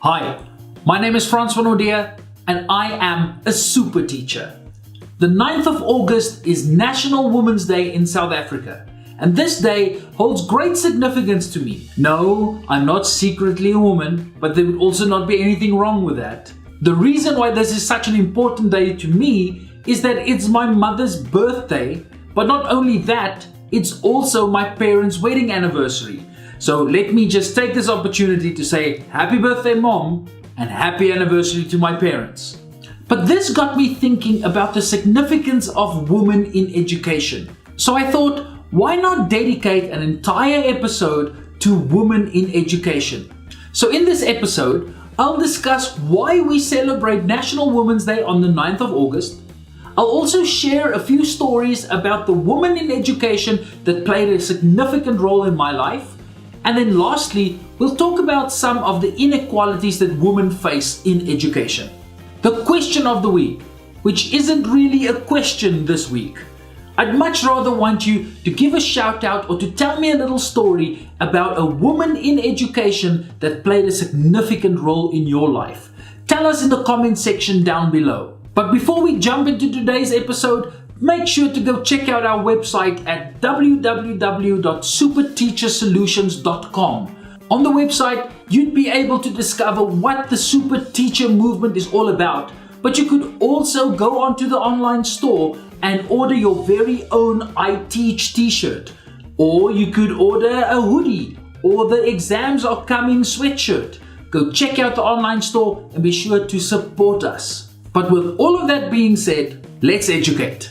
Hi, my name is Francois and I am a super teacher. The 9th of August is National Women's Day in South Africa, and this day holds great significance to me. No, I'm not secretly a woman, but there would also not be anything wrong with that. The reason why this is such an important day to me is that it's my mother's birthday, but not only that, it's also my parents' wedding anniversary. So let me just take this opportunity to say happy birthday, Mom, and happy anniversary to my parents. But this got me thinking about the significance of women in education. So I thought, why not dedicate an entire episode to women in education? So in this episode, I'll discuss why we celebrate National Women's Day on the 9th of August. I'll also share a few stories about the women in education that played a significant role in my life. And then lastly, we'll talk about some of the inequalities that women face in education. The question of the week, which isn't really a question this week. I'd much rather want you to give a shout out or to tell me a little story about a woman in education that played a significant role in your life. Tell us in the comment section down below. But before we jump into today's episode, make sure to go check out our website at www.superteachersolutions.com. On the website, you'd be able to discover what the Super Teacher movement is all about, but you could also go onto the online store and order your very own I Teach t-shirt, or you could order a hoodie or the Exams Are Coming sweatshirt. Go check out the online store and be sure to support us. But with all of that being said, let's educate.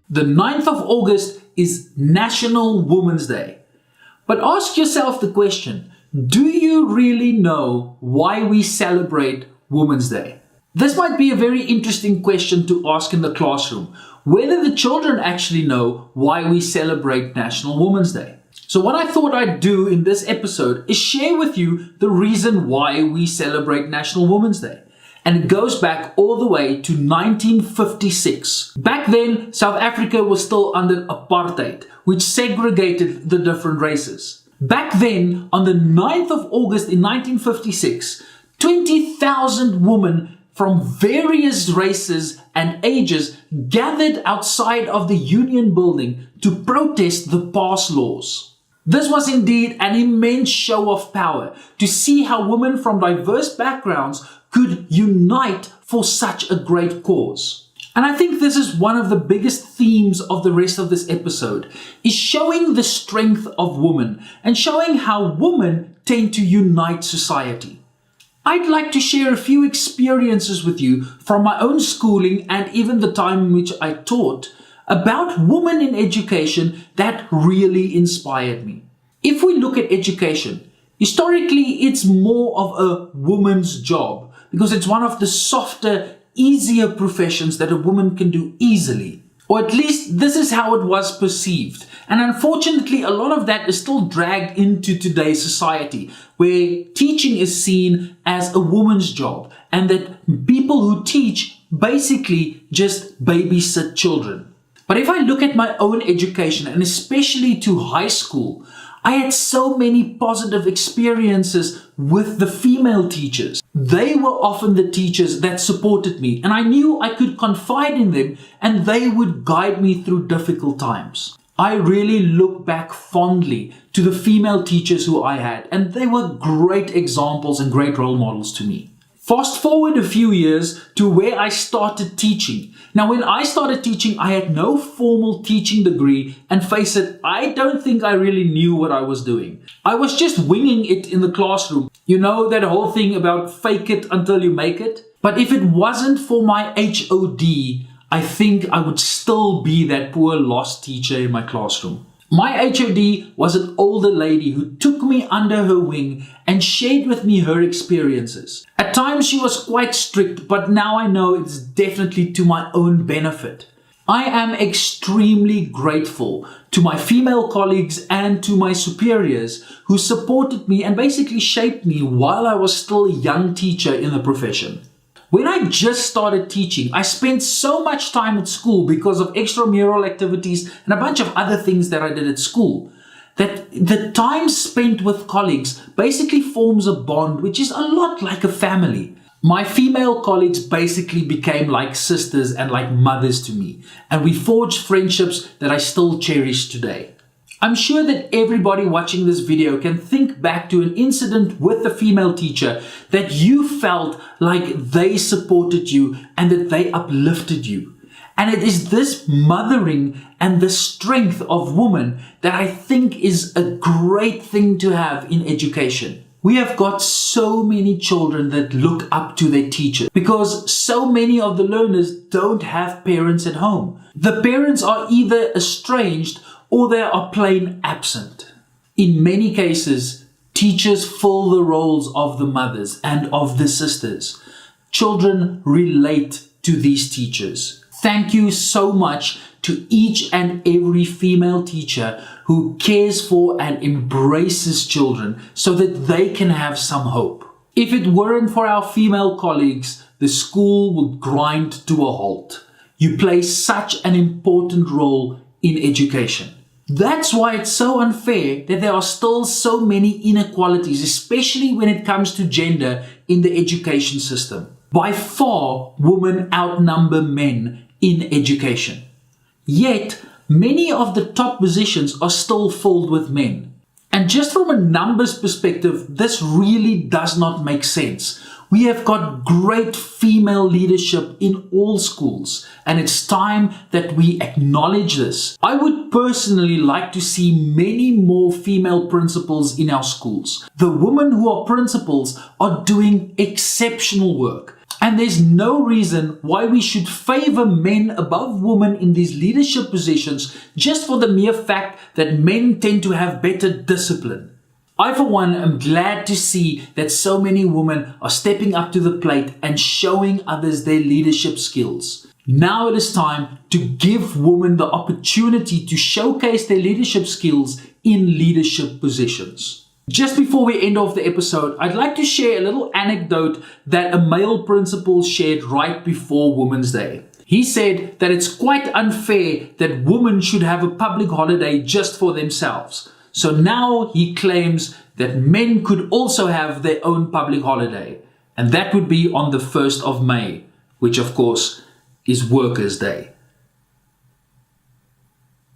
The 9th of August is National Women's Day. But ask yourself the question, do you really know why we celebrate Women's Day? This might be a very interesting question to ask in the classroom, whether the children actually know why we celebrate National Women's Day. So what I thought I'd do in this episode is share with you the reason why we celebrate National Women's Day. And it goes back all the way to 1956. Back then, South Africa was still under apartheid, which segregated the different races. Back then, on the 9th of August in 1956, 20,000 women from various races and ages gathered outside of the Union building to protest the pass laws. This was indeed an immense show of power to see how women from diverse backgrounds could unite for such a great cause. And I think this is one of the biggest themes of the rest of this episode, is showing the strength of women and showing how women tend to unite society. I'd like to share a few experiences with you from my own schooling and even the time in which I taught about women in education that really inspired me. If we look at education, historically it's more of a woman's job because it's one of the softer, easier professions that a woman can do easily. Or at least this is how it was perceived. And unfortunately, a lot of that is still dragged into today's society, where teaching is seen as a woman's job and that people who teach basically just babysit children. But if I look at my own education, and especially to high school, I had so many positive experiences with the female teachers. They were often the teachers that supported me, and I knew I could confide in them and they would guide me through difficult times. I really look back fondly to the female teachers who I had, and they were great examples and great role models to me. Fast forward a few years to where I started teaching. Now, when I started teaching, I had no formal teaching degree, and face it, I don't think I really knew what I was doing. I was just winging it in the classroom. You know that whole thing about fake it until you make it? But if it wasn't for my HOD, I think I would still be that poor lost teacher in my classroom. My HOD was an older lady who took me under her wing and shared with me her experiences. At times she was quite strict, but now I know it's definitely to my own benefit. I am extremely grateful to my female colleagues and to my superiors who supported me and basically shaped me while I was still a young teacher in the profession. When I just started teaching, I spent so much time at school because of extramural activities and a bunch of other things that I did at school, that the time spent with colleagues basically forms a bond which is a lot like a family. My female colleagues basically became like sisters and like mothers to me, and we forged friendships that I still cherish today. I'm sure that everybody watching this video can think back to an incident with a female teacher that you felt like they supported you and that they uplifted you. And it is this mothering and the strength of women that I think is a great thing to have in education. We have got so many children that look up to their teachers because so many of the learners don't have parents at home. The parents are either estranged or they are plain absent. In many cases, teachers fill the roles of the mothers and of the sisters. Children relate to these teachers. Thank you so much to each and every female teacher who cares for and embraces children so that they can have some hope. If it weren't for our female colleagues, the school would grind to a halt. You play such an important role in education. That's why it's so unfair that there are still so many inequalities, especially when it comes to gender in the education system. By far, women outnumber men in education. Yet, many of the top positions are still filled with men. And just from a numbers perspective, this really does not make sense. We have got great female leadership in all schools, and it's time that we acknowledge this. I would personally like to see many more female principals in our schools. The women who are principals are doing exceptional work. And there's no reason why we should favor men above women in these leadership positions just for the mere fact that men tend to have better discipline. I, for one, am glad to see that so many women are stepping up to the plate and showing others their leadership skills. Now it is time to give women the opportunity to showcase their leadership skills in leadership positions. Just before we end off the episode, I'd like to share a little anecdote that a male principal shared right before Women's Day. He said that it's quite unfair that women should have a public holiday just for themselves. So now he claims that men could also have their own public holiday, and that would be on the 1st of May, which of course is Workers' Day.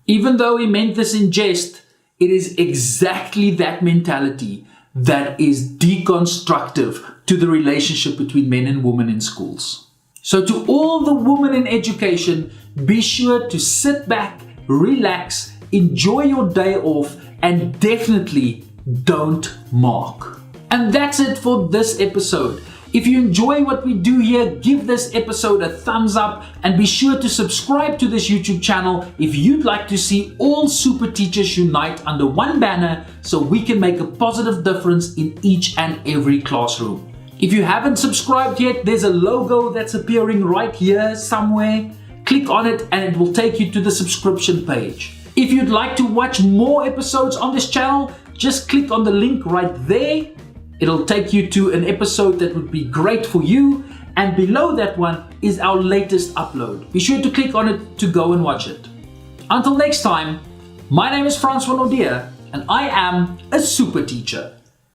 Even though he meant this in jest, it is exactly that mentality that is deconstructive to the relationship between men and women in schools. So to all the women in education, be sure to sit back, relax, enjoy your day off, and definitely don't mark. And that's it for this episode. If you enjoy what we do here, give this episode a thumbs up and be sure to subscribe to this YouTube channel if you'd like to see all super teachers unite under one banner so we can make a positive difference in each and every classroom. If you haven't subscribed yet, there's a logo that's appearing right here somewhere. Click on it and it will take you to the subscription page. If you'd like to watch more episodes on this channel, just click on the link right there. It'll take you to an episode that would be great for you, and below that one is our latest upload. Be sure to click on it to go and watch it. Until next time, my name is Francois, and I am a super teacher.